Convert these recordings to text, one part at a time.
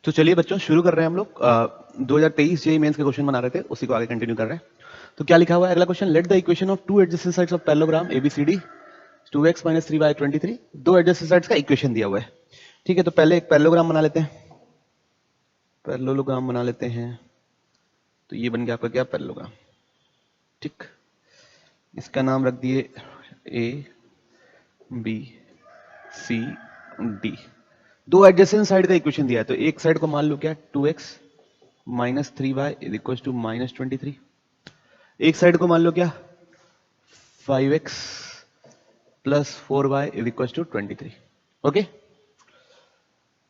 तो चलिए बच्चों शुरू कर रहे हैं हम लोग 2023 जेईई मेंस के क्वेश्चन बना रहे थे, उसी को आगे कंटिन्यू कर रहे हैं। तो क्या लिखा हुआ है अगला question, let the equation of two adjacent sides of parallelogram ABCD 2x - 3y 23, दो एडजेसेंट साइड्स का इक्वेशन दिया हुआ है। ठीक है, तो पहले एक पैरेललोग्राम बना लेते हैं। पैरेललोग्राम बना लेते हैं, तो ये बन गया आपका क्या, पैरेललोग्राम। ठीक, इसका नाम रख दिए ए बी सी डी। दो एडजेसेंट साइड का इक्वेशन दिया है, तो एक साइड को मान लो क्या, 2x - 3y - 23। एक साइड को मान लो क्या, 5x + 4y = 23। Okay,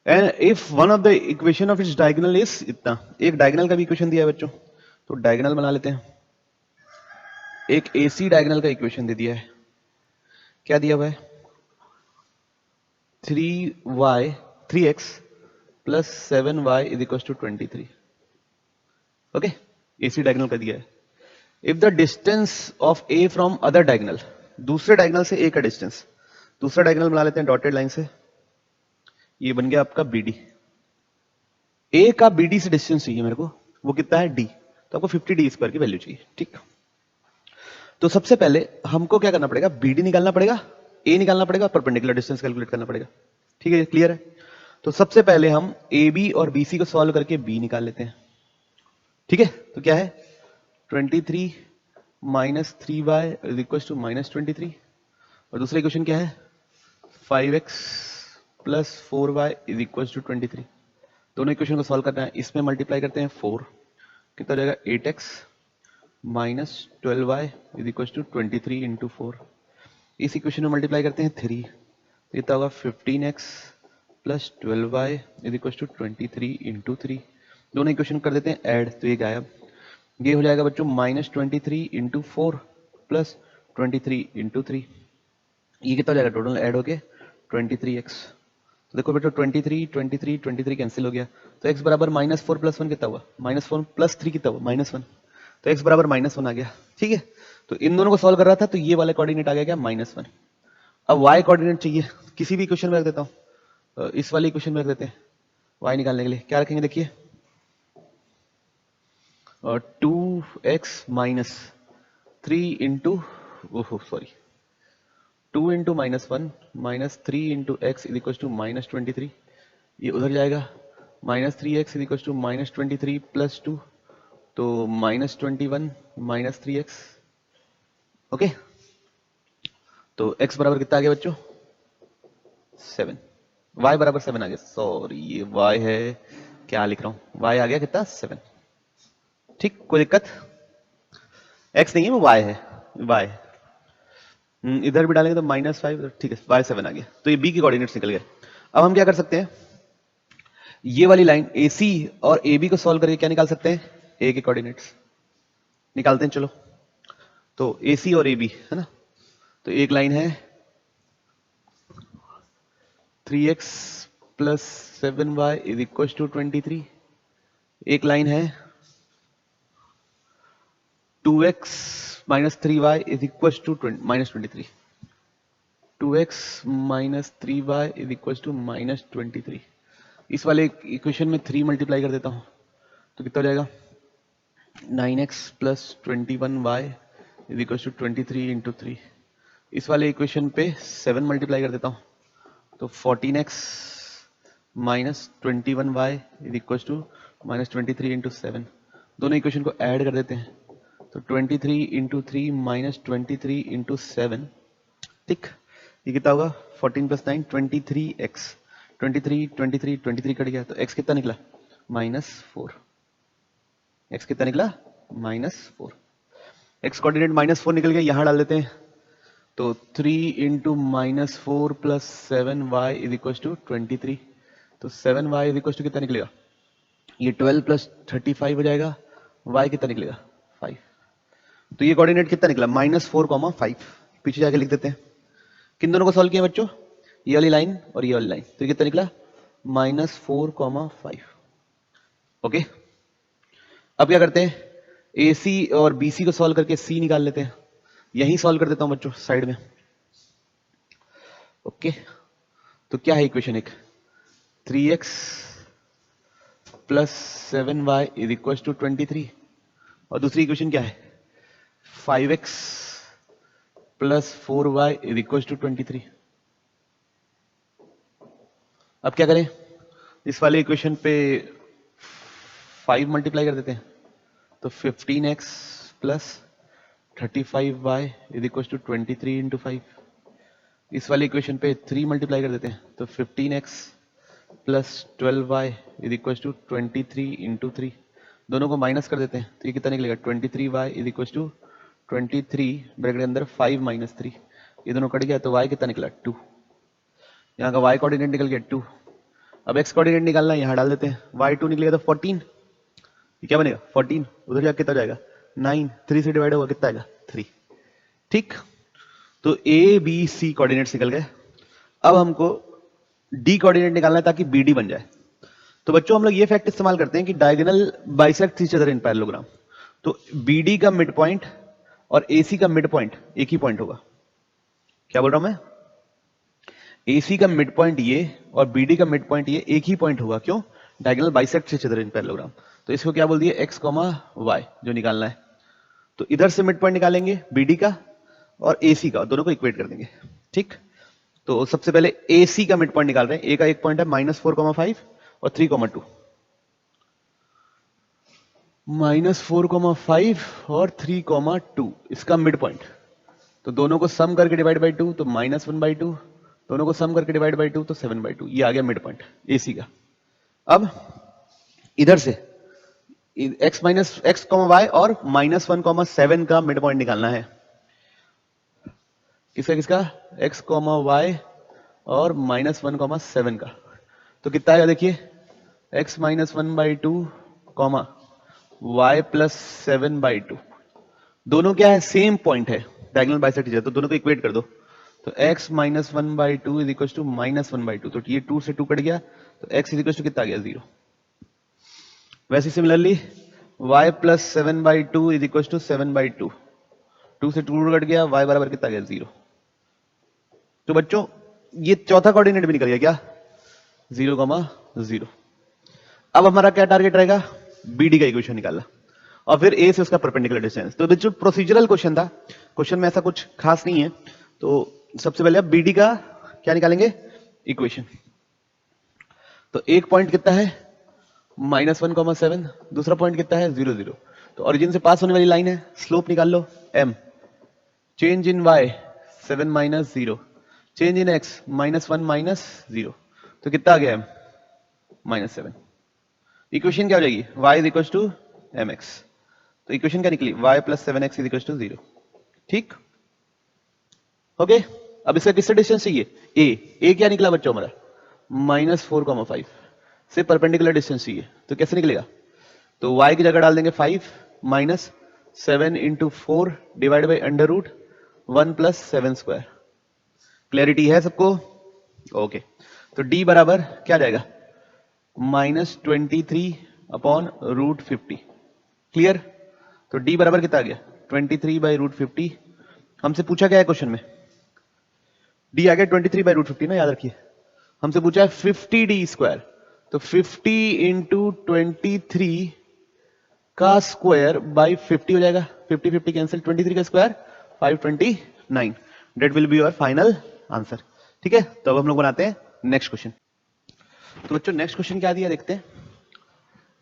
and if one of the equation of its diagonal is इतना, एक डायगोनल का भी इक्वेशन दिया है बच्चों, तो डायगोनल बना लेते हैं। एक एसी डायगोनल का इक्वेशन दे दिया है, क्या दिया हुआ है, 3x + 7y = 23। Okay, AC diagonal का दिया है। If the distance of A from other diagonal, दूसरे डायगोनल से ए का डिस्टेंस, दूसरा डायगोनल बना लेते हैं डॉटेड लाइन से, ये बन गया आपका बीडी। ए का बीडी से डिस्टेंस चाहिए मेरे को, वो कितना है, डी, तो आपको 50d² की वैल्यू चाहिए। ठीक, तो सबसे पहले हमको क्या करना पड़ेगा, बीडी निकालना पड़ेगा, ए निकालना पड़ेगा, परपेंडिकुलर डिस्टेंस कैलकुलेट करना पड़ेगा। ठीक है, क्लियर है। तो सबसे पहले हम ए बी और बीसी को सॉल्व करके बी निकाल लेते हैं। ठीक है, तो क्या है, 23 - 3y = -23, और दूसरा इक्वेशन क्या है, 5x + 4y = 23। दोनों इक्वेशन को सॉल्व करना है, इसमें मल्टीप्लाई करते हैं 4, कितना हो जाएगा, 8x - 12y = 23 × 4। इस इक्वेशन में मल्टीप्लाई करते हैं 3, तो कितना होगा, 15x + 12y = 23 × 3। दोनों इक्वेशन कर देते हैं ऐड, तो ये गायब। ये हो जाएगा बच्चों -23 × 4 + 23 × 3। ये कितना हो जाएगा, टोटल ऐड होके 23x। तो देखो बेटा 23 23 23 कैंसिल हो गया, तो x बराबर -4 + 1 कितना हुआ, -4 + 3 कितना हुआ, -1, तो x बराबर -1 आ गया। ठीक है, तो इन दोनों को सॉल्व कर रहा था, तो ये वाला कोऑर्डिनेट आ गया क्या, -1। अब y कोऑर्डिनेट चाहिए, किसी भी इक्वेशन में रख देता हूँ, इस वाले इक्वेशन में रख देते हैं y निकालने के लिए। क्या रखेंगे, देखिए 2x - 3 × 2 × -1 - 3 × x = -23, ये उधर जाएगा, -3x = -23 + 2, तो -21 - 3x। ओके, तो x बराबर कितना आ गया बच्चों, 7, y बराबर 7 आ गया, सॉरी ये y है, क्या लिख रहा हूं, y आ गया कितना, 7। ठीक, कोई दिक्कत, x नहीं है वो y है, y। इधर भी डालेंगे तो -5, ठीक है, y7 आ गया, तो ये b के कोऑर्डिनेट्स निकल गए। अब हम क्या कर सकते हैं, ये वाली लाइन AC और AB को सॉल्व करके क्या निकाल सकते हैं, A के कोऑर्डिनेट्स निकालते हैं। चलो, तो AC और AB है ना, तो एक लाइन है 3x + 7y = 23, एक लाइन है 2x - 3y = -23, 2x - 3y = -23। इस वाले इक्वेशन में 3 मल्टीप्लाई कर देता हूं, तो कितना हो जाएगा, 9x + 21y = 23 × 3। इस वाले इक्वेशन पे 7 मल्टीप्लाई कर देता हूं, तो 14x - 21y = -23 × 7। दोनों इक्वेशन को ऐड कर देते हैं, तो 23 × 3 - 23 × 7। ठीक, ये कितना होगा, 14 + 9 23x, 23 23 23 कट गया, तो x कितना निकला, -4। x कितना निकला, -4। x कोऑर्डिनेट -4 निकल गया, यहां डाल देते हैं, तो 3 × -4 + 7y = 23, तो 7y = कितना निकलेगा, ये 12 + 35 हो जाएगा, y कितना निकलेगा, 5। तो ये कोऑर्डिनेट कितना निकला, -4, 5। पीछे जाके लिख देते हैं, किन दोनों को सॉल्व किया बच्चों, ये वाली लाइन और ये वाली लाइन, तो कितना निकला, -4, 5। ओके, अब क्या करते हैं, AC और BC को सॉल्व करके C निकाल लेते हैं, यही सॉल्व कर देता हूं बच्चों साइड में। ओके, तो क्या है इक्वेशन एक, 3x plus 7y is equal to 23, और दूसरी इक्वेशन क्या है 5x plus 4y is equal to 23। अब क्या करें, इस वाले इक्वेशन पे 5 मल्टीप्लाई कर देते हैं, तो 15x plus 35y is equal to 23 into 5। इस वाले इक्वेशन पे 3 मल्टीप्लाई कर देते हैं, तो 15x plus 12y is equal to 23 into 3। दोनों को माइनस कर देते हैं, तो ये कितना निकलेगा 23y is equal to 23 bracket के अंदर 5 माइनस 3। ये दोनों कट गया तो y कितना निकला 2। यहाँ का y कोऑर्डिनेट निकल गया 2। अब x कोऑर्डिनेट निकालना है, यहाँ डाल देते हैं, y2 निकलेगा तो 14। ये क्या बनेगा 14, उधर जाके कितना जाएगा 9, 3 से डिवाइड होगा कितना आएगा 3। ठीक, तो ए बी सी कोऑर्डिनेट्स निकल गए। अब हमको डी कोऑर्डिनेट निकालना है ताकि बी डी बन जाए। तो बच्चों हम लोग ये फैक्ट इस्तेमाल करते हैं कि diagonal bisect each other in parallelogram, तो बीडी का मिड पॉइंट और एसी का मिड पॉइंट एक ही पॉइंट होगा। क्या बोल रहा हूं मैं, एसी का मिड पॉइंट ये और बीडी का मिड पॉइंट ये एक ही पॉइंट होगा। क्यों, diagonal bisect each other in parallelogram. तो इसको क्या बोल दिए एक्स कॉमा वाई जो निकालना है। तो इधर से मिड पॉइंट निकालेंगे बीडी का और एसी का, दोनों को इक्वेट कर देंगे। ठीक, तो सबसे पहले एसी का मिड पॉइंट निकाल रहे हैं। ए का एक पॉइंट है -4,5 और 3,2, -4,5 और 3,2 इसका मिड पॉइंट। तो दोनों को सम करके डिवाइड बाई 2 तो -1/2, दोनों को सम करके डिवाइड बाई 2 तो 7/2। ये आ गया मिड पॉइंट एसी का। अब इधर से x y और -1,7 का मिड पॉइंट निकालना है। किसका किसका x, y और -1,7 का। तो कितना आएगा देखिए, x -1/2 y प्लस 7/2। दोनों क्या है सेम पॉइंट है, डायगोनल बाइसेक्ट है, तो दोनों को इक्वेट कर दो। तो x -1/2 इज इक्वल टू -1/2, तो ये 2 से 2 कट गया, तो x इज इक्वल टू कितना आ गया 0। वैसे similarly y plus 7/2 is equal to 7/2, 2 से 2 कट गया, y बराबर कितना आ गया 0। तो बच्चों ये चौथा कोऑर्डिनेट भी निकल गया क्या 0,0। अब हमारा क्या टारगेट रहेगा, बीडी का इक्वेशन निकालना और फिर ए से उसका परपेंडिकुलर डिस्टेंस। तो बच्चों प्रोसीजरल क्वेश्चन था, क्वेश्चन में ऐसा कुछ खास नहीं है। तो सबसे पहले अब बीडी का क्या निकालेंगे इक्वेशन। तो एक पॉइंट कितना है -1,7, दूसरा पॉइंट कितना है 0, 0। तो ओरिजिन से पास होने वाली लाइन है, स्लोप निकाल लो m, change in y 7 - 0, change in x -1 - 0, तो कितना आ गया m -7। इक्वेशन क्या हो जाएगी y is equal to mx। तो इक्वेशन क्या निकली y plus 7x is equal to 0। ठीक, ओके। अब इसका किससे डिस्टेंस चाहिए a क्या निकला बच्चों हमारा -4,5 से परपेंडिकुलर डिस्टेंस चाहिए। तो कैसे निकलेगा, तो y की जगह डाल देंगे 5 -7 into 4 divide by √1 plus 7 square. Clarity है सबको, ओके। तो d बराबर क्या जाएगा -23 अपॉन √50। क्लियर, तो d बराबर कितना आ गया 23/√50। हमसे पूछा क्या है क्वेश्चन में, d आ गया 23/√50 ना, याद रखिए। हमसे पूछा है 50d स्क्वायर, तो 50 इंटू 23 का स्क्वायर बाई 50 हो जाएगा, 50 50 कैंसिल, 23 का square 529। That will be your final answer. ठीक है, तो अब हम लोग बनाते हैं नेक्स्ट क्वेश्चन। तो बच्चों नेक्स्ट क्वेश्चन क्या दिया देखते हैं।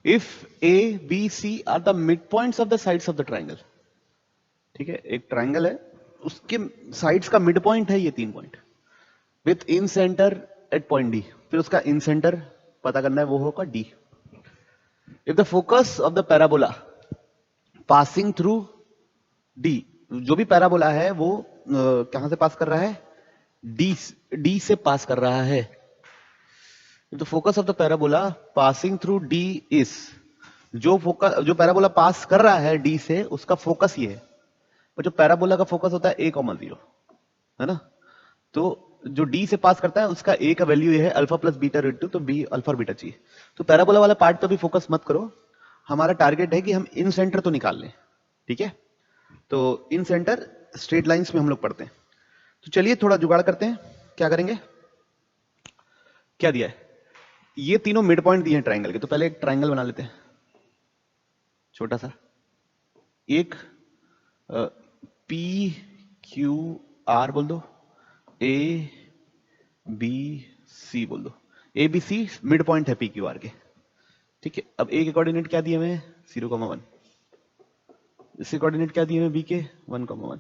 If A B C are the mid points of the sides of the triangle. ठीक है, एक ट्राइंगल है, उसके साइड्स का मिड पॉइंट है ये 3 point, with in centre at point D. फिर उसका इन सेंटर पता करना है, वो होगा D. If the focus of the parabola passing through D, जो भी पैराबोला है वो कहां से पास कर रहा है डी से पास कर रहा है। If the focus of the parabola passing through D is, जो पैराबोला पास कर रहा है डी से उसका फोकस ये है। और जो पैराबोला का फोकस होता है a,0 है ना, तो जो डी से पास करता है उसका ए का वैल्यू ये है अल्फा प्लस बीटा रेट 2, तो बी अल्फा और बीटा चाहिए। तो पैराबोला वाला पार्ट पे भी फोकस मत करो, हमारा टारगेट है कि हम इन सेंटर तो निकाल लें। ठीक है, तो इन सेंटर स्ट्रेट लाइंस में हम लोग पढ़ते हैं। तो चलिए थोड़ा जुगाड़ करते हैं, क्या करेंगे, क्या दिया है, ये तीनों मिड पॉइंट दिए हैं ट्राइंगल के, तो पहले एक ट्राइंगल बना लेते हैं छोटा सा। एक पी क्यू आर बोल दो, ए बी सी बोल दो। A B C mid point है पी क्यू आर के, ठीक है। अब ए के कोऑर्डिनेट क्या दिए हुए हैं 0,1, इसके कोऑर्डिनेट क्या दिए हुए हैं बी के 1,1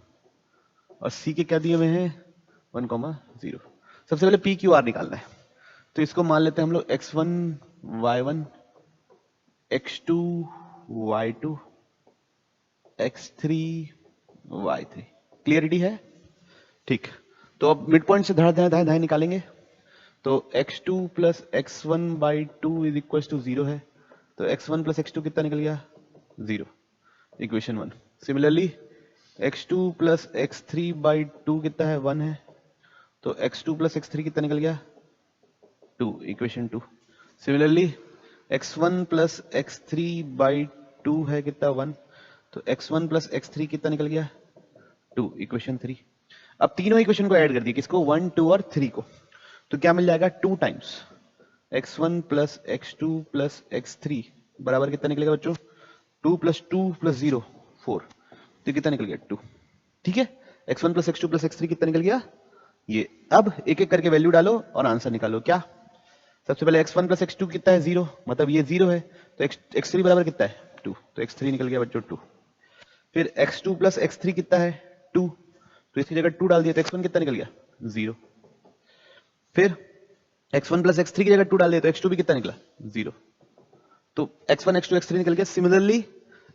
और सी के क्या दिए हुए हैं 1,0। सबसे पहले पी क्यू आर निकालना है, तो इसको मान लेते हैं हम लोग x1 y1 x2 y2 x3 y3। Clarity है, ठीक। तो अब मिड पॉइंट से दाएं दाएं दाएं निकालेंगे, तो x2 plus x1 by 2 is equal to 0 है, तो x1 प्लस x2 कितना निकल गया 0, equation 1। Similarly x2 plus x3 by 2 कितना है 1 है, तो x2 प्लस x3 कितना निकल गया 2, equation 2। Similarly x1 plus x3 by 2 है कितना 1, तो x1 प्लस x3 कितना निकल गया 2, इक्वेशन 3। अब तीनों इक्वेशन को ऐड कर दिए, किसको 1 2 और 3 को, तो क्या मिल जाएगा 2 times x1 plus x2 plus x3 बराबर कितना निकलेगा बच्चों 2 प्लस 2 प्लस 0 4, तो कितना निकल गया 2, ठीक है। x1 plus x2 plus x3 कितना निकल गया ये। अब एक एक करके वैल्यू डालो और आंसर निकालो। क्या, सबसे पहले x1 प्लस x2 कितना है 0, मतलब ये 0 है, तो x3 बराबर कितना है 2, तो x3 निकल गया बच्चों 2। फिर x2 प्लस x3 कितना है 2, तो इसकी जगह 2 डाल दिया, तो x1 कितना निकल गया 0। फिर x1 प्लस x3 की जगह 2 डाल दिया, तो x2 भी कितना निकला 0। तो x1 x2 x3 निकल गया। सिमिलरली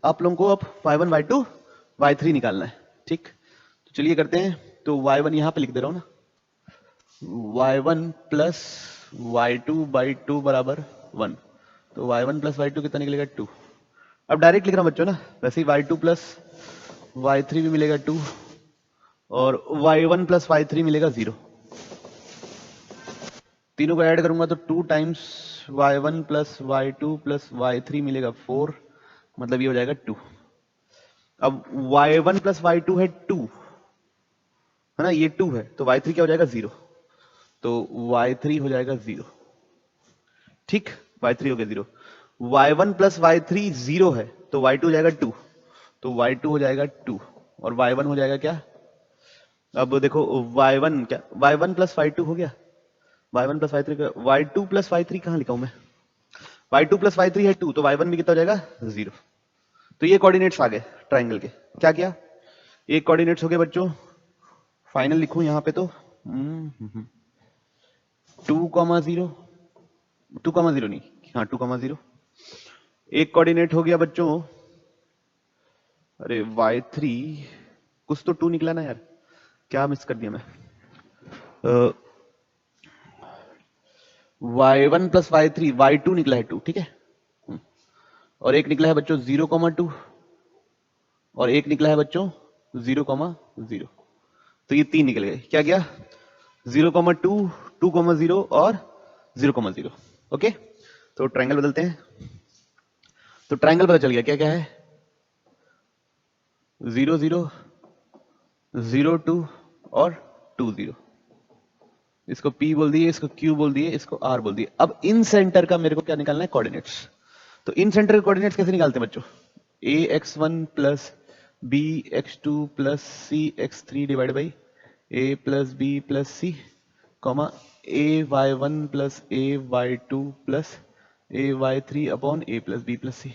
आप लोगों को अब y1 y2 y3 निकालना है, ठीक। तो चलिए करते हैं, तो y1 यहां पे लिख दे रहा हूं ना, y1 प्लस y2 बाई 2 बराबर 1, तो y1 प्लस y2 कितना निकलेगा 2। अब डायरेक्ट लिख रहा हूं बच्चों ना, वैसे ही y2 प्लस y3 भी मिलेगा 2 और y1 प्लस y3 मिलेगा 0। तीनों को ऐड करूंगा तो 2 times y1 plus y2 plus y3 मिलेगा 4, मतलब ये हो जाएगा 2। अब y1 प्लस y2 है 2 है ना, ये 2 है, तो y3 क्या हो जाएगा 0, तो y3 हो जाएगा 0, ठीक। y3 हो गया 0। y1 प्लस y3 0 है, तो y2 हो जाएगा 2, तो y2 हो जाएगा 2 और y1 हो जाएगा क्या, अब देखो y1 क्या, y1 प्लस y2 हो गया, y1 plus y3 y2 plus y3 कहां लिखा हूं मैं, y2 प्लस y3 है 2, तो y1 भी कितना हो जाएगा 0। तो ये कोऑर्डिनेट्स आ गए ट्राइंगल के। क्या किया, ये कोऑर्डिनेट्स हो गए बच्चों, फाइनल लिखूं यहां पे तो 2,0 2,0 नहीं, हाँ 2,0। एक कोऑर्डिनेट हो गया बच्चों, अरे y3 कुछ तो 2 निकला ना यार, क्या मिस कर दिया मैं, y1 प्लस y3 y2 निकला है 2, ठीक है। और एक निकला है बच्चों 0,2 और एक निकला है बच्चों 0,0, तो ये 3 निकल गए। क्या गया 0,2 2,0 और 0,0। ओके, तो ट्रायंगल बदलते हैं, तो ट्रायंगल पता चल गया क्या क्या है 0 0 0 2 और 2 0। इसको P बोल दिए, इसको Q बोल दिए, इसको R बोल दिए। अब इन सेंटर का मेरे को क्या निकालना है कोऑर्डिनेट्स। तो इन सेंटर के कोऑर्डिनेट्स कैसे निकालते हैं बच्चों, ax1 plus bx2 plus cx3 divide by a plus b plus c comma ay1 plus ay2 plus ay3 upon a plus b plus c।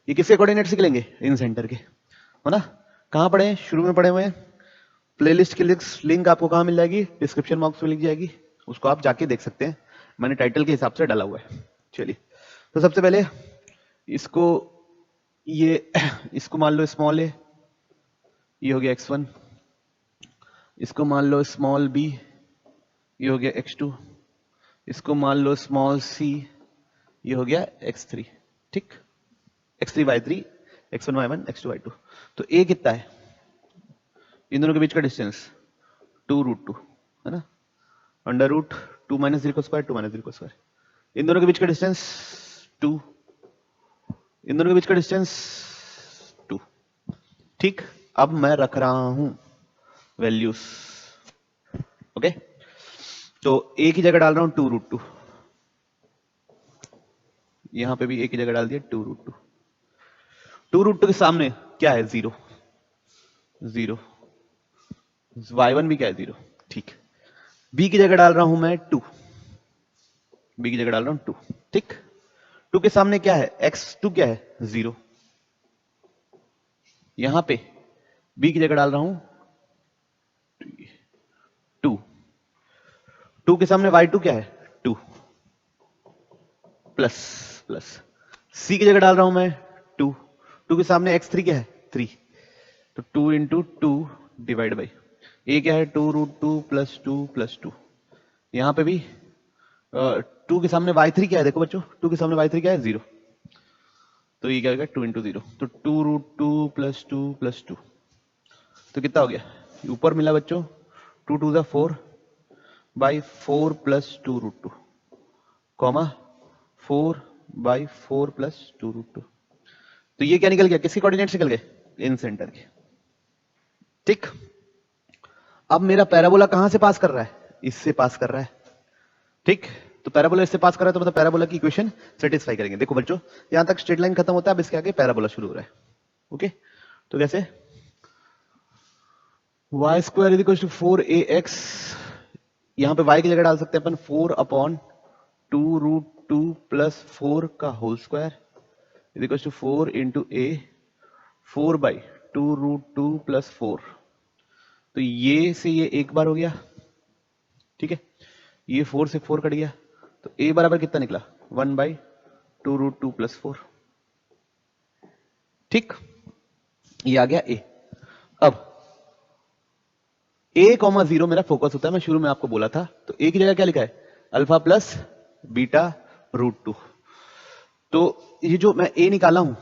ये किसके कोऑर्डिनेट्स निकलेंगे, इन सेंटर के, है ना। कहां पढ़े हैं, शुरू में पढ़े हुए हैं। प्लेलिस्ट की लिंक आपको कहां मिल जाएगी, डिस्क्रिप्शन बॉक्स में लिख जाएगी, उसको आप जाके देख सकते हैं, मैंने टाइटल के हिसाब से डाला हुआ है। चलिए, तो सबसे पहले इसको ये इसको मान लो स्मॉल ए, ये हो गया x1, इसको मान लो स्मॉल b, ये हो गया x2, इसको मान लो स्मॉल c, ये हो गया x3, ठीक। x3 y3 x1 y1 x2 y2। तो a कितना है, इन दोनों के बीच का डिस्टेंस 2√2 है ना, अंडर रूट 2 माइनस 0 का स्क्वायर 2 माइनस 0 का स्क्वायर। इन दोनों के बीच का डिस्टेंस 2, इन दोनों के बीच का डिस्टेंस 2, ठीक। अब मैं रख रहा हूं वैल्यूज, ओके। तो a की जगह डाल रहा हूं 2√2, यहां पे भी a की जगह डाल दिया 2√2। 2√2 के सामने क्या है? 0 0। y1 भी क्या है? 0। ठीक। b की जगह डाल रहा हूं मैं 2। b की जगह डाल रहा हूं 2। ठीक। 2 के सामने क्या है? x2 क्या है? 0। यहां पे b की जगह डाल रहा हूं 2। 2 के सामने y2 क्या है? 2 प्लस प्लस। c की जगह डाल रहा हूं मैं 2। 2 के सामने x3 क्या है? 3। तो 2 इंटू 2 डिवाइड बाई a क्या है? 2√2 प्लस 2। यहां पे भी 2 के सामने y3 क्या है? देखो बच्चों, 2 के सामने y3 क्या है? 0। तो ये क्या होगा? 2 इंटू 0। तो 2√2 प्लस 2। तो कितना हो गया? ऊपर मिला बच्चों 2 2 ज़ा 4 by 4 plus 2√2 comma 4 by 4 plus 2√2। तो ये क्या निकल गया? किसके कोऑर्डिनेट्स निकल गए? इन सेंटर के। ठीक। अब मेरा पैराबोला कहां से पास कर रहा है? इससे पास कर रहा है। ठीक। तो पैराबोला इससे पास कर रहा है, तो मतलब पैराबोला की इक्वेशन सेटिस्फाई करेंगे। देखो बच्चों, यहां तक स्ट्रेट लाइन खत्म होता है, अब इसके आगे पैराबोला शुरू हो रहा है। ओके, तो कैसे? Y square is equal to 4ax। यहां पे y की जगह डाल सकते हैं अपन 4/2√2 प्लस 4 का whole square is equal to 4 into a 4/2√2 plus 4। तो ये से ये एक बार हो गया। ठीक है, ये 4 से 4 कट गया। तो a बराबर कितना निकला? 1/2√2 प्लस 4। ठीक, ये आ गया a। अब a कॉमा 0 मेरा फोकस होता है, मैं शुरू में आपको बोला था। तो a की जगह क्या लिखा है? Alpha plus beta. तो ये जो मैं a निकाला हूं,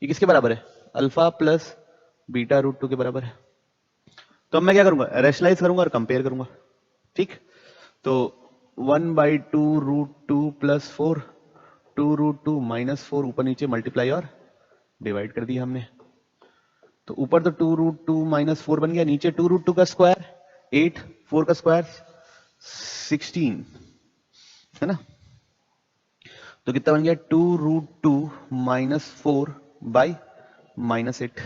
ये किसके बराबर है? अल्फा प्लस बीटा√2 के बराबर है। तो अब मैं क्या करूंगा? रैशनलाइज करूंगा और कंपेयर करूंगा। ठीक, तो 1/2√2 प्लस 4, 2√2 माइनस 4, ऊपर नीचे मल्टीप्लाई और डिवाइड कर दिया हमने। तो ऊपर तो 2√2 माइनस 4 बन गया, नीचे 2√2 का स्क्वायर 8, 4 का स्क्वायर 16, है ना? तो कितना बन गया? 2√2 माइनस 4 बाई माइनस 8।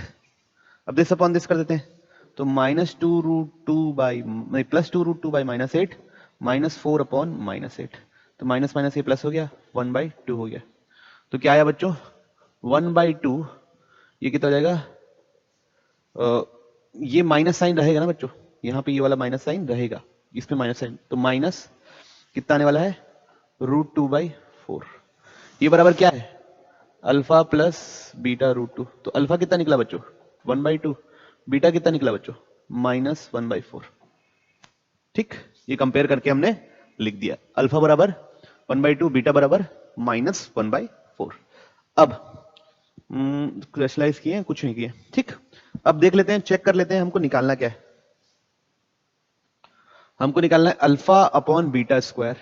अब दिस अपॉन दिस कर देते हैं। तो -2√2 बाई नहीं +2√2 बाई -8 -4 अपॉन -8। तो माइनस माइनस ये प्लस हो गया, 1/2 हो गया। तो क्या आया बच्चों? 1/2। ये कितना हो जाएगा? ये माइनस साइन रहेगा ना बच्चों, यहाँ पे ये वाला माइनस साइन रहेगा, इसमें माइनस साइन, तो माइनस कितना आने वाला है? √2/4। ये बराबर क्या है? Alpha plus beta. तो अल्फा कितना निकला बच्चों? 1/2। बीटा कितना निकला बच्चों? -1/4। ठीक, ये कंपेयर करके हमने लिख दिया। अल्फा बराबर 1/2, बीटा बराबर -1/4। अब क्वेश्चनाइज किए हैं, कुछ नहीं किए। ठीक, अब देख लेते हैं, चेक कर लेते हैं हमको निकालना क्या है। हमको निकालना है अल्फा अपॉन बीटा स्क्वायर।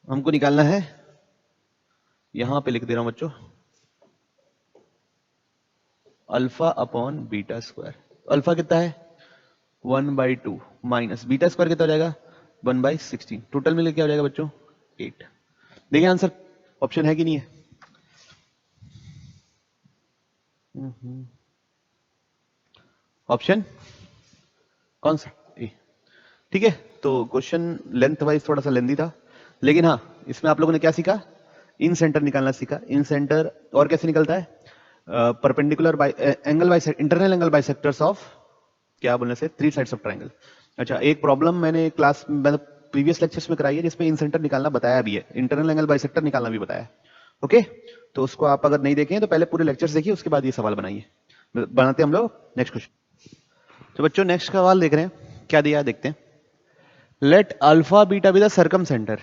हमको निकालना है, यहां पे लिख दे रहा हूं बच्चों, alpha upon beta square. Alpha कितना है? 1/2 माइनस बीटा स्क्वायर कितना हो जाएगा? 1/16। टोटल मिलकर क्या हो जाएगा बच्चों? 8। देखिए आंसर ऑप्शन है कि नहीं है? ऑप्शन कौन सा? ए। ठीक है, तो क्वेश्चन लेंथ वाइज थोड़ा सा लेंदी था, लेकिन हाँ, इसमें आप लोगों ने क्या सीखा? इन सेंटर निकालना सीखा। इन सेंटर और कैसे निकलता है? Perpendicular by angle by internal angle bisectors of, क्या बोलने से, 3 साइड्स ऑफ ट्रायंगल। अच्छा, एक प्रॉब्लम मैंने क्लास मतलब प्रीवियस लेक्चर्स में कराई है, जिसमें इन सेंटर निकालना बताया भी है, इंटरनल एंगल बाइसेक्टर निकालना भी बताया है। ओके, तो उसको आप अगर नहीं देखें तो पहले पूरे लेक्चर्स देखिए, उसके बाद ये सवाल बनाइए। बनाते हम लोग नेक्स्ट क्वेश्चन। तो बच्चों नेक्स्ट सवाल देख रहे हैं, क्या दिया है देखते हैं। Let alpha beta be the circum centre.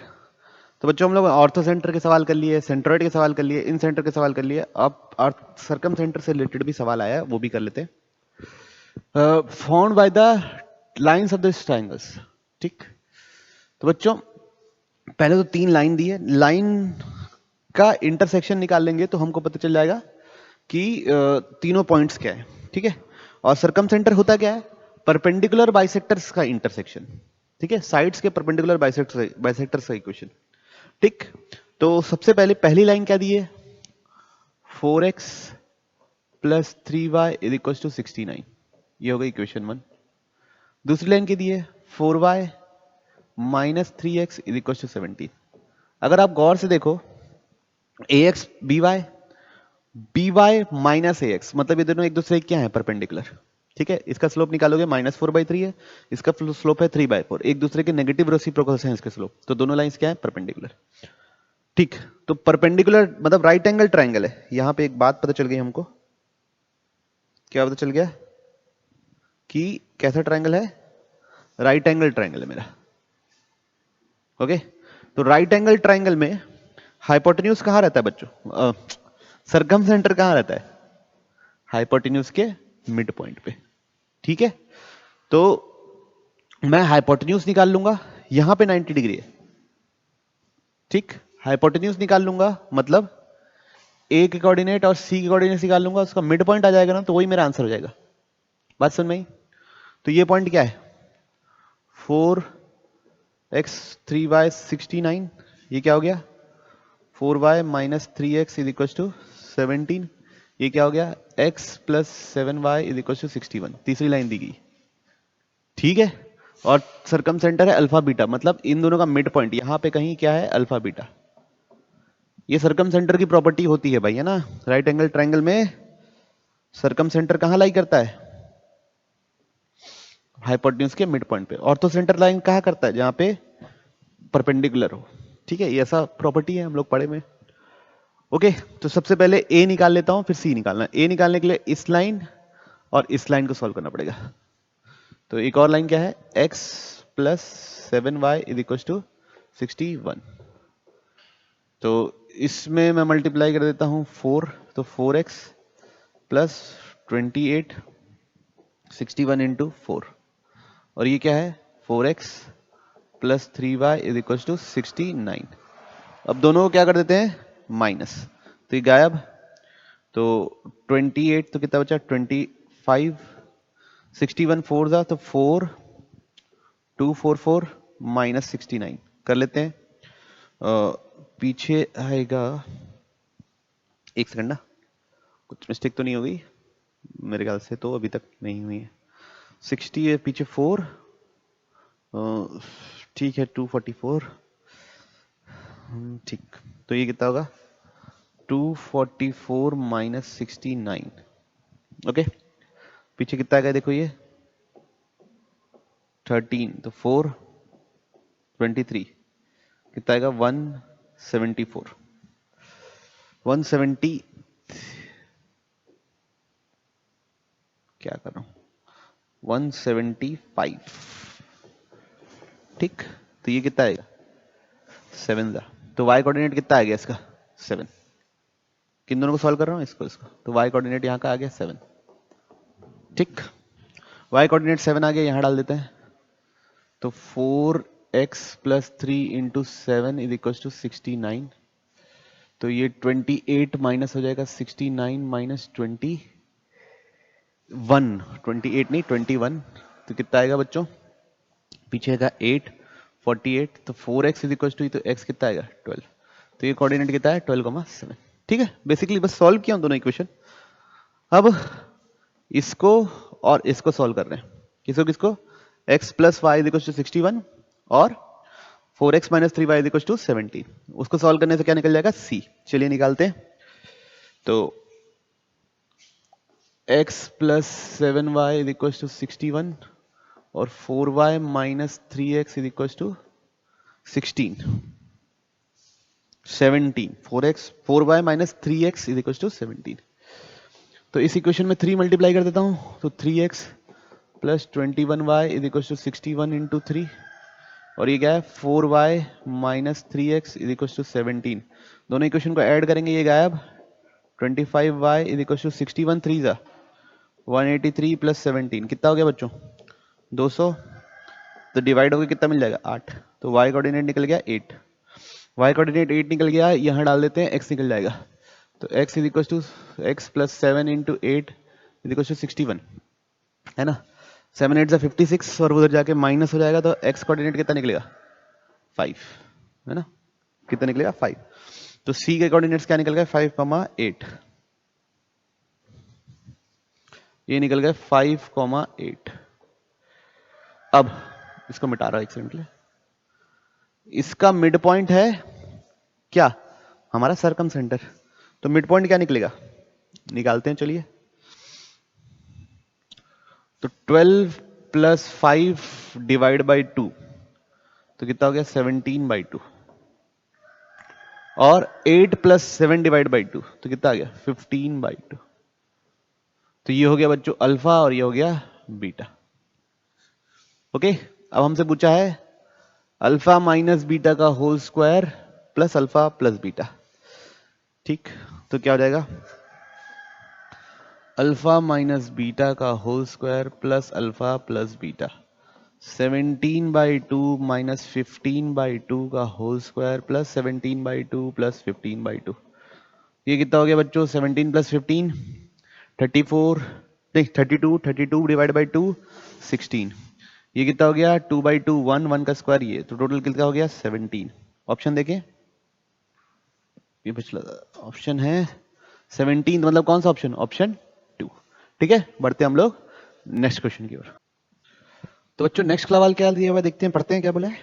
तो बच्चों हम लोग ऑर्थो सेंटर के सवाल कर लिए, सेंट्रोइड के सवाल कर लिए, इन सेंटर के सवाल कर लिए। अब सर्कम सेंटर से रिलेटेड भी सवाल आया है, वो भी कर लेते हैं। Found by the lines of this triangles. ठीक, तो बच्चों पहले तो 3 लाइन दी है, लाइन का इंटरसेक्शन निकाल लेंगे तो हमको पता चल जाएगा कि तीनों पॉइंट्स क्या है। ठीक है, और सर्कम सेंटर होता क्या है? परपेंडिकुलर बाइसेक्टर्स का इंटरसेक्शन। ठीक है, साइड्स के परपेंडिकुलर बाइसेक्टर्स का इक्वेशन। ठीक, तो सबसे पहले पहली लाइन क्या दी है, 4x plus 3y is equal to 69, ये हो गई इक्वेशन 1। दूसरी लाइन क्या दी है, 4y minus 3x is equal to 17। अगर आप गौर से देखो, ax by माइनस एक्स, मतलब ये दोनों एक दूसरे के क्या है, परपेंडिकुलर। ठीक है, इसका स्लोप निकालोगे -4/3 है, इसका स्लोप है 3/4, एक दूसरे के नेगेटिव रेसिप्रोकल हैं इसके स्लोप, तो दोनों लाइंस क्या है, परपेंडिकुलर। ठीक, तो परपेंडिकुलर मतलब राइट एंगल ट्राइंगल है। यहां पे एक बात पता चल गई हमको, क्या पता चल गया कि कैसा ट्राइंगल है, राइट एंगल ट्राइंगल है मेरा। ओके, तो राइट एंगल ट्राइंगल में हाइपोटेन्यूज कहां रहता है बच्चों, सरकम सेंटर कहां रहता है, हाइपोटेन्यूज के मिड पॉइंट पे। ठीक है, तो मैं हाइपोटेन्यूज निकाल लूंगा, यहां पे 90 डिग्री है। ठीक, हाइपोटेन्यूज निकाल लूंगा मतलब ए के कोऑर्डिनेट और सी के कोऑर्डिनेट निकाल लूंगा, उसका मिड पॉइंट आ जाएगा ना, तो वही मेरा आंसर हो जाएगा। बात समझ में आई? तो ये पॉइंट क्या है, 4x 3y 69, ये क्या हो गया, 4y minus 3x is equal to 17, ये क्या हो गया, x plus 7y is equal to 61। तीसरी लाइन दी गई। ठीक है, और सरकम सेंटर है अल्फा बीटा, मतलब इन दोनों का मिड पॉइंट यहां पे कहीं क्या है, अल्फा बीटा। ये सरकम सेंटर की प्रॉपर्टी होती है भाई, है ना, राइट एंगल ट्राइंगल में सरकम सेंटर कहां लाई करता है, हाइपोटेन्यूज के मिड पॉइंट पे। ऑर्थो सेंटर लाइन कहां करता है, जहां पे परपेंडिकुलर हो। ठीक है, ये ऐसा प्रॉपर्टी है, हम लोग पढ़े में। ओके, तो सबसे पहले ए निकाल लेता हूं, फिर सी निकालना। ए निकालने के लिए इस लाइन और इस लाइन को सॉल्व करना पड़ेगा। तो एक और लाइन क्या है, x plus 7y is equal to 61। तो इसमें मैं मल्टीप्लाई कर देता हूं 4, तो 4x प्लस 28 61 इंटू 4, और ये क्या है, 4x plus 3y is equal to 69। अब दोनों को क्या कर देते हैं, माइनस, तो ये गायब। तो 28 तो कितना बचा, 25, 61 4 जा तो 4 244 माइनस 69 कर लेते हैं। पीछे आएगा, एक सेकंड ना, कुछ मिस्टेक तो नहीं हो गई, मेरे ख्याल से तो अभी तक नहीं हुई है। 60 है पीछे 4, ठीक है 244, ठीक, तो ये कितना होगा, 244 माइनस 69। ओके, पीछे कितना आएगा देखो, ये 13, तो 4 23, कितना आएगा, 174, 170, क्या कर रहा हूं, 175। ठीक, तो ये कितना आएगा, 7 था, तो y कोऑर्डिनेट कितना आ गया इसका, 7। किन दोनों को सॉल्व कर रहा हूं, इसको इसको, तो y कोऑर्डिनेट यहां का आ गया 7। ठीक, y कोऑर्डिनेट 7 आ गया, यहां डाल देते हैं। तो 4x plus 3 into 7 is equal to 69। तो ये 28 माइनस हो जाएगा 69 माइनस 21, 28 नहीं 21, तो कितना आएगा बच्चों, पीछे का 8 48, तो 4x इज इक्वल टू, तो x कितना आएगा 12, तो ये कोऑर्डिनेट कितना है 12,7। ठीक है, बेसिकली बस सॉल्व किया दोनों इक्वेशन। अब इसको और इसको सॉल्व कर रहे हैं, किसको किसको, x plus Y is equal to 61 और 4x minus 3y is equal to 17, उसको सॉल्व करने से क्या निकल जाएगा, c। चलिए निकालते हैं। तो x plus 7y is equal to 61 और 4y minus 3x is equal to 16, 17, 4y minus 3x is equal to 17। तो इस इक्वेशन में 3 मल्टीप्लाई कर देता हूं, तो 3x plus 21y is equal to 61 into 3, और ये क्या है, 4y minus 3x is equal to 17। दोनों इक्वेशन को ऐड करेंगे, ये गायब, 25y इज इक्वल टू 61 3 जा 183 प्लस 17 कितना हो गया बच्चों, 200। तो डिवाइड होकर कितना मिल जाएगा, 8। तो y कोऑर्डिनेट निकल गया 8, y कोऑर्डिनेट 8 निकल गया, यहाँ डाल देते हैं, x निकल जाएगा। तो x is equal to x plus 7 into 8 is equal to 61, है ना, 7 8 56, और उधर जाके माइनस हो जाएगा, तो x कोऑर्डिनेट कितना निकलेगा, 5, है ना। कितना निकलेगा 5। तो सी के कोऑर्डिनेट्स क्या निकल गए 5,8। ये निकल गए 5,8। अब इसको मिटा रहा है 1 सेकंड के लिए। इसका मिड पॉइंट है क्या हमारा सर्कम सेंटर। तो मिड पॉइंट क्या निकलेगा निकालते हैं चलिए। तो 12 प्लस 5 डिवाइड बाई 2 तो कितना हो गया 17/2 और 8 प्लस 7 डिवाइड बाई 2 तो कितना आ गया 15/2। तो ये हो गया बच्चों अल्फा और ये हो गया बीटा। ओके अब हमसे पूछा है अल्फा माइनस बीटा का whole square plus alpha plus beta. ठीक तो क्या हो जाएगा अल्फा माइनस बीटा का whole square plus alpha plus beta 17/2 minus 15/2 का होल स्क्वायर प्लस 17/2 प्लस 15/2। ये कितना हो गया बच्चों 17 प्लस 15 34 नहीं 32 डिवाइड बाई 2 16। ये कितना हो गया 2/2 1 का स्क्वायर ये तो टोटल कितना हो गया 17। ऑप्शन देखें ये पिछला ऑप्शन है 17 मतलब कौन सा ऑप्शन ऑप्शन 2। ठीक है बढ़ते हैं हम लोग नेक्स्ट क्वेश्चन की ओर। तो बच्चों नेक्स्ट सवाल क्या दिया हुआ देखते हैं पढ़ते हैं क्या बोला है।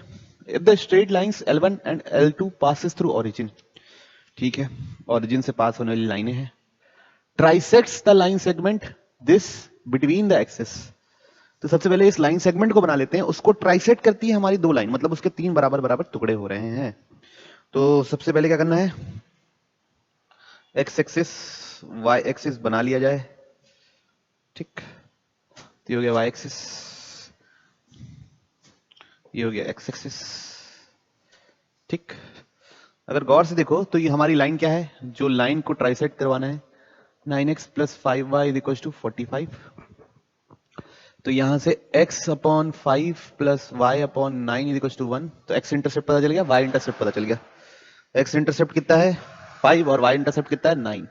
If the straight lines L1 and L2 passes through origin. ठीक है ओरिजिन से पास होने वाली लाइनें हैं। Trisects the line segment this between the axes. तो सबसे पहले इस लाइन सेगमेंट को बना लेते हैं उसको ट्राइसेक्ट करती है हमारी दो लाइन मतलब उसके 3 बराबर बराबर टुकड़े हो रहे हैं। तो सबसे पहले क्या करना है एक्स एक्सिस वाई एक्सिस बना लिया जाए। ठीक तो ये हो गया वाई एक्सिस ये हो गया एक्स एक्सिस। ठीक अगर गौर से देखो तो ये हमारी लाइन क्या है जो लाइन को ट्राइसेक्ट करवाना है 9x plus 5y is equal to 45। तो यहां से x upon 5 plus y upon 9 is equal to 1। तो x इंटरसेप्ट पता चल गया y इंटरसेप्ट पता चल गया। x इंटरसेप्ट कितना है 5 और y इंटरसेप्ट कितना है 9।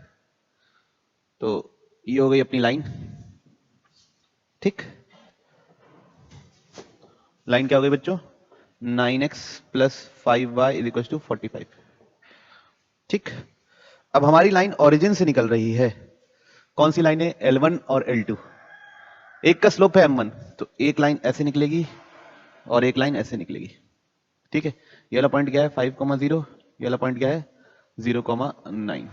तो ये हो गई अपनी लाइन। ठीक लाइन क्या हो गई बच्चों 9x plus 5y is equal to 45। ठीक अब हमारी लाइन ओरिजिन से निकल रही है कौन सी लाइन है L1 और L2। एक का स्लोप है M1 तो एक लाइन ऐसे निकलेगी और एक लाइन ऐसे निकलेगी। ठीक है ये वाला पॉइंट क्या है 5,0 ये वाला पॉइंट क्या है 0,9।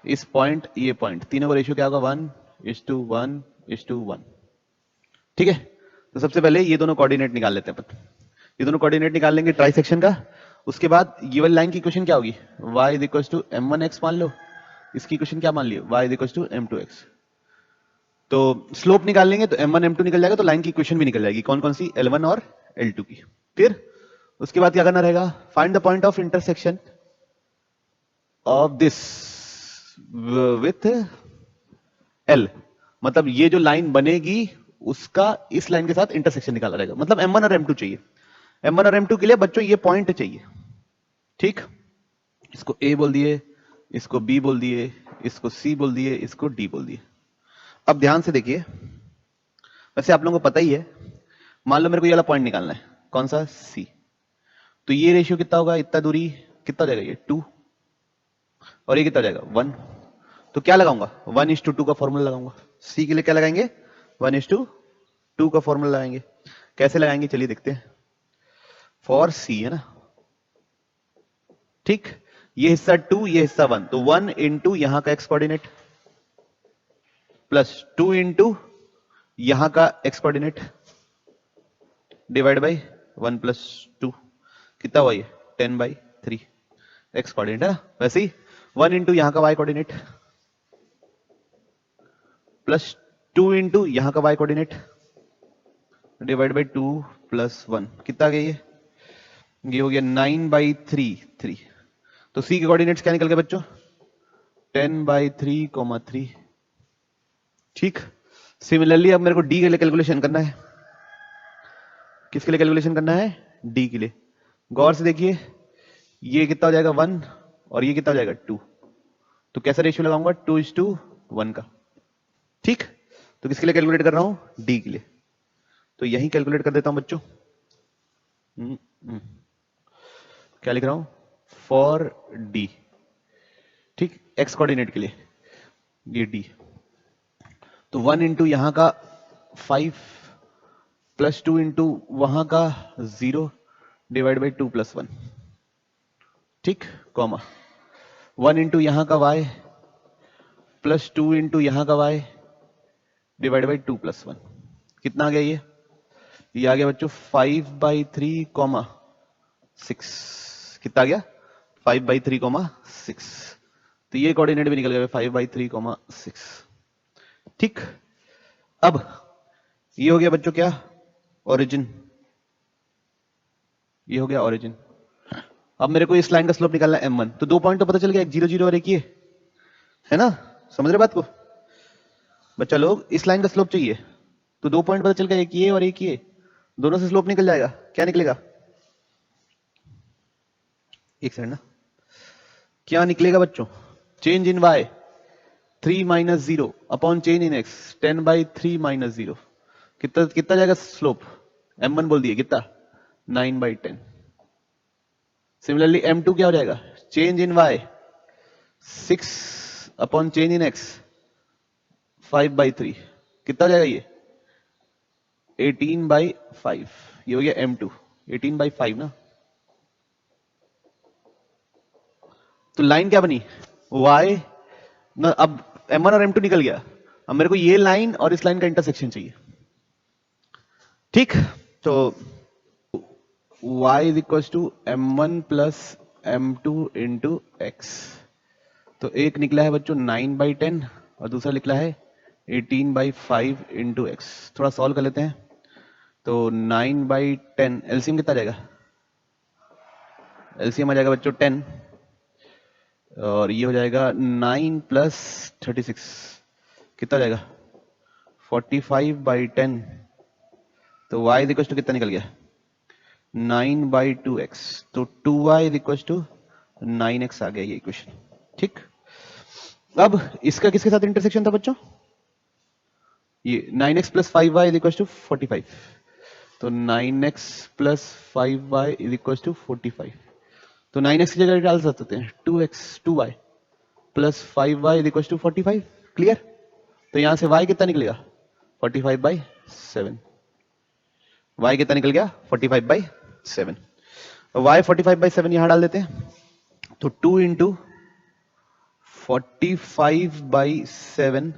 इस पॉइंट ये पॉइंट तीनों का रेशियो क्या होगा 1:1:1। ठीक है तो सबसे पहले ये दोनों कोऑर्डिनेट निकाल लेते हैं अपन। ये दोनों कोऑर्डिनेट निकाल लेंगे ट्राइसेक्शन का। उसके बाद ये वाली लाइन की इक्वेशन क्या होगी y is equal to m1x मान लो। इसकी इक्वेशन क्या मान लियो y is equal to m2x। तो स्लोप निकाल लेंगे तो m1 m2 निकल जाएगा तो लाइन की इक्वेशन भी निकल जाएगी कौन कौन सी L1 और L2 की। फिर उसके बाद क्या करना रहेगा find the point of intersection of this with L। मतलब ये जो लाइन बनेगी उसका इस लाइन के साथ इंटरसेक्शन निकाला रहेगा मतलब M1 और M2 चाहिए। M1 और M2 के लिए बच्चों ये पॉइंट चाहिए। ठीक इसको A बोल दिए इसको B बोल दिए इसको C बोल दिए इसको D बोल दिए। अब ध्यान से देखिए वैसे आप लोगों को पता ही है मान लो मेरे को ये वाला पॉइंट निकालना है कौन सा C। तो ये रेशियो कितना होगा इतना दूरी कितना जाएगा ये 2 और ये कितना जाएगा 1। तो क्या लगाऊंगा 1:2 का फॉर्मूला लगाऊंगा। C के लिए क्या लगाएंगे 1:2 का फॉर्मूला लगाएंगे। कैसे लगाएंगे चलिए देखते हैं। फॉर C है ना ठीक ये हिस्सा 2 ये हिस्सा 1 तो 1 इंटू यहां का x कोऑर्डिनेट प्लस 2 इंटू यहां का x coordinate divide by 1 plus 2 कितना हुआ ये 10/3 x कोऑर्डिनेट है ना। वैसे ही 1 इंटू यहां का y कोऑर्डिनेट प्लस 2 इंटू यहां का y coordinate divide by 2 plus 1 कितना आ गया ये हो गया 9/3। तो C के कोऑर्डिनेट्स क्या निकल गए बच्चों 10/3,3। ठीक सिमिलरली अब मेरे को D के लिए कैलकुलेशन करना है। किसके लिए कैलकुलेशन करना है D के लिए। गौर से देखिए ये कितना हो जाएगा 1 और ये कितना हो जाएगा 2। तो कैसा रेशियो लगाऊंगा 2:1 का। ठीक तो किसके लिए कैलकुलेट कर रहा हूं D के लिए। तो यही कैलकुलेट कर देता हूं बच्चों। क्या लिख रहा हूं फॉर डी, ठीक, एक्स कोऑर्डिनेट के लिए ये डी। तो 1 इंटू यहां का 5 प्लस 2 इंटू वहां का 0 डिवाइड बाई 2 प्लस 1, ठीक, कॉमा 1 इंटू यहां का y प्लस 2 इंटू यहां का y डिवाइड बाई 2 प्लस 1, कितना आ गया ये आ गया बच्चों 5/3 कॉमा 6, कितना आ गया 5/3 कॉमा 6। तो ये कोऑर्डिनेट भी निकल गया 5/3 कॉमा 6, ठीक। अब ये हो गया बच्चों क्या, ओरिजिन, ये हो गया ओरिजिन। अब मेरे को इस लाइन का स्लोप निकालना है m1, तो 2 पॉइंट तो पता चल गया, एक 0 0 और एक ये, है ना, समझ रहे बात को बच्चा लोग? इस लाइन का स्लोप चाहिए तो 2 पॉइंट पता चल गया, एक ये और एक ये, दोनों से स्लोप निकल जाएगा, क्या निकलेगा, एक सेकंड ना, क्या निकलेगा बच्चों, change in y 3 minus 0 upon change in x 10/3 minus 0, कितना कितना जाएगा स्लोप, m1 बोल दिए कितना 9/10। सिमिलरली m2 क्या हो जाएगा, change in y 6 upon change in x 5/3, कितना हो जाएगा ये 18/5, ये हो गया m2 18/5 ना। तो लाइन क्या बनी, y ना, अब m1 और m2 निकल गया, अब मेरे को ये लाइन और इस लाइन का इंटरसेक्शन चाहिए, ठीक। तो y is equal to m1 plus m2 into X, तो एक निकला है बच्चों 9/10 और दूसरा निकला है 18/5 इंटू एक्स। थोड़ा सॉल्व कर लेते हैं, तो 9/10 एलसीएम कितना जाएगा, एलसीएम आ जाएगा बच्चों 10, और ये हो जाएगा 9 प्लस 36, कितना जाएगा 45/10, तो y इज इक्वल टू कितना निकल गया 9/2x, तो 2y is equal to 9x आ गया ये इक्वेशन, ठीक। अब इसका किसके साथ इंटरसेक्शन था बच्चों, ये 9x plus 5y is equal to 45, तो 9x plus 5y is equal to 45, तो 9x की जगह डाल सकते हैं 2y plus 5y is equal to 45, clear. तो यहां से y कितना निकलेगा 45/7, y कितना निकल गया 45/7, y 45/7 यहां डाल देते हैं, तो 2 into 45/7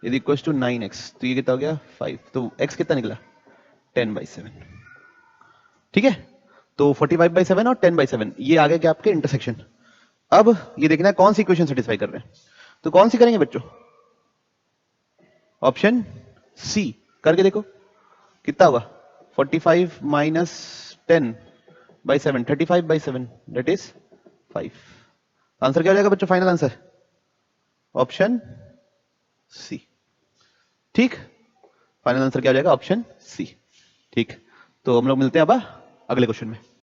is equal to 9x, तो ये कितना हो गया 5, तो x कितना निकला 10/7, ठीक है। तो 45/7 और 10/7 ये आ गया क्या आपके इंटरसेक्शन। अब ये देखना है कौन सी इक्वेशन सेटिस्फाई कर रहे हैं, तो कौन सी करेंगे बच्चों, ऑप्शन सी करके देखो कितना होगा 45 माइनस 10/7 35/7 दैट इज 5। आंसर क्या हो जाएगा बच्चों, फाइनल आंसर ऑप्शन सी, ठीक। फाइनल आंसर क्या हो जाएगा ऑप्शन सी, ठीक। तो हम लोग मिलते हैं अब अगले क्वेश्चन में।